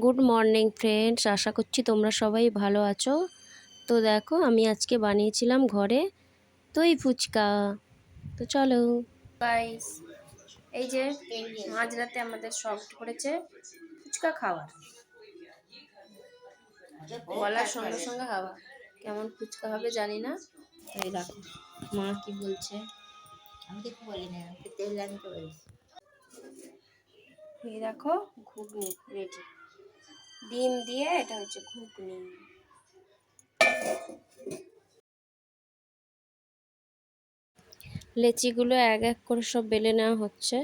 Good morning friends, আশা করছি তোমরা সবাই ভালো আছো। তো দেখো আমি আজকে বানিয়েছিলাম ঘরে দই ফুচকা। তো চলো গাইস, এই যে মাঝরাতে আমাদের শখ করেছে ফুচকা খাওয়ার। বলার সঙ্গে সঙ্গে হাওয়া কেমন ফুচকা হবে জানি না, তাই দেখো মা কি বলছে। আমি কিছু বলি না, আমি তেল আনতে বলেছি। এই দেখো ঘুগনি রেডি, ডিম দিয়ে, এটা হচ্ছে ঘুগনি। লেচিগুলো এক এক করে সব বেলে নেওয়া হচ্ছে।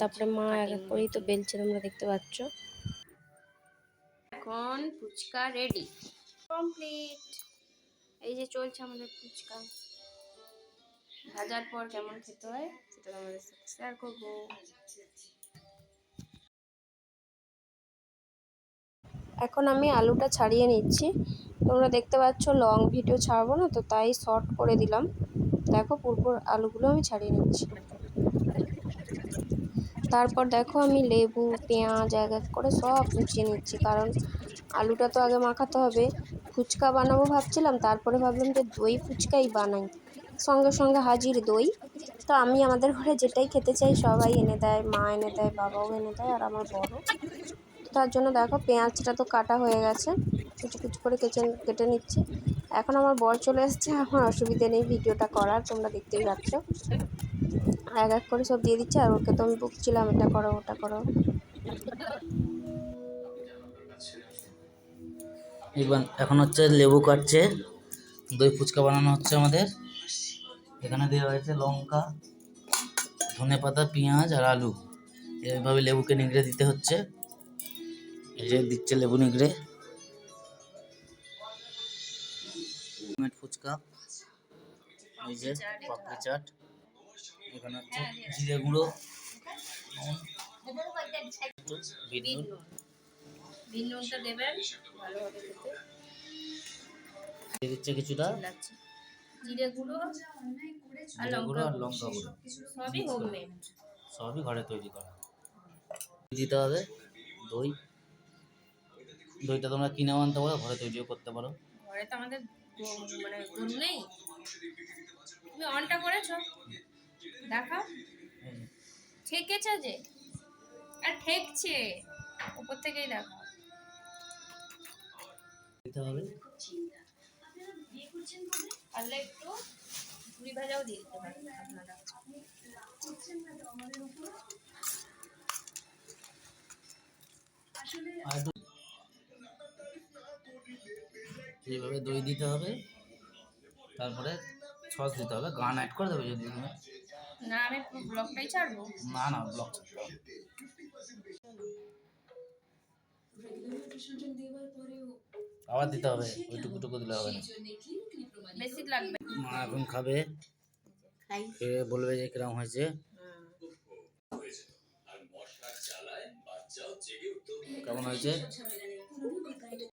তারপরে মা এক এক করেই তো বেলছে, তোমরা দেখতে পাচ্ছ। এখন ফুচকা রেডি কমপ্লিট। এই যে চলছে আমাদের ফুচকা, ভাজার পর কেমন খেতে হয় সেটা তোমাদের সাথে শেয়ার করবো। এখন আমি আলুটা ছাড়িয়ে নিচ্ছি। তোমরা দেখতে পাচ্ছ লং ভিডিও ছাড়বো না, তো তাই শর্ট করে দিলাম। দেখো পুরো আলুগুলো আমি ছাড়িয়ে নিচ্ছি। তারপর দেখো আমি লেবু পেঁয়াজ এক এক করে সব কুচিয়ে নিচ্ছি, কারণ আলুটা তো আগে মাখাতে হবে। ফুচকা বানাবো ভাবছিলাম, তারপরে ভাবলাম যে দই ফুচকাই বানাই, সঙ্গে সঙ্গে হাজির দই। তো আমি আমাদের ঘরে যেটাই খেতে চাই সবাই এনে দেয়, মা এনে দেয়, বাবাও এনে দেয়, আর আমার বড়। তো তার জন্য দেখো পেঁয়াজটা তো কাটা হয়ে গেছে, কুচি কুচি করে কেটে নিচ্ছি। এখন আমার বর চলে এসেছে, আমার অসুবিধে নেই ভিডিওটা করার, তোমরা দেখতেই পাচ্ছ। এক এক করে সব দিয়ে দিচ্ছে, আর ওকে তো আমি বকছিলাম এটা করো ওটা করো। এখন হচ্ছে লেবু কাটছে, দই ফুচকা বানানো হচ্ছে আমাদের। এখানে দেওয়া হয়েছে লঙ্কা, ধনেপাতা, পেঁয়াজ আর আলু। এইভাবে লেবুকে নিংড়ে দিতে হচ্ছে। এই যে দিচ্ছে লেবু নিংড়ে। ফুচকা, এই যে পাপড়ি চাট, এখানে হচ্ছে জিরে গুঁড়ো, বিট নুনটা দেবেন ভালোভাবে খেতে দিয়ে দিচ্ছে কিছুটা জিরে গুঁড়ো আর লঙ্কা গুঁড়ো, সবই হোমমেড, সবই ঘরে তৈরি করা। দিতে হবে দই, দইটা তোমরা কিনেও আনতে পারো, ঘরে তৈরিও করতে পারো। ঘরে তো আমাদের মানে গরু নেই। তুমি অনটা করেছো দেখাও, ঠেকেছে যে, আর ঠেকছে উপর থেকেই দেখাও। দিতে হবে পারলে একটু ঝুড়ি ভাজাও দিয়ে দিতে পারেন আপনারা। এইভাবে দই দিতে হবে, তারপরে সস দিতে হবে, গান অ্যাড করে দেবে যদি তুমি। না আমি ব্লগটাই ছাড়বো। না না, ব্লক আবার দিতে হবে, ওইটুকু টুকু দিলে হবে না, বেশি লাগবে। মা এখন খাবে, খেয়ে বলবে যে কিরম হয়েছে। কেমন হয়েছে?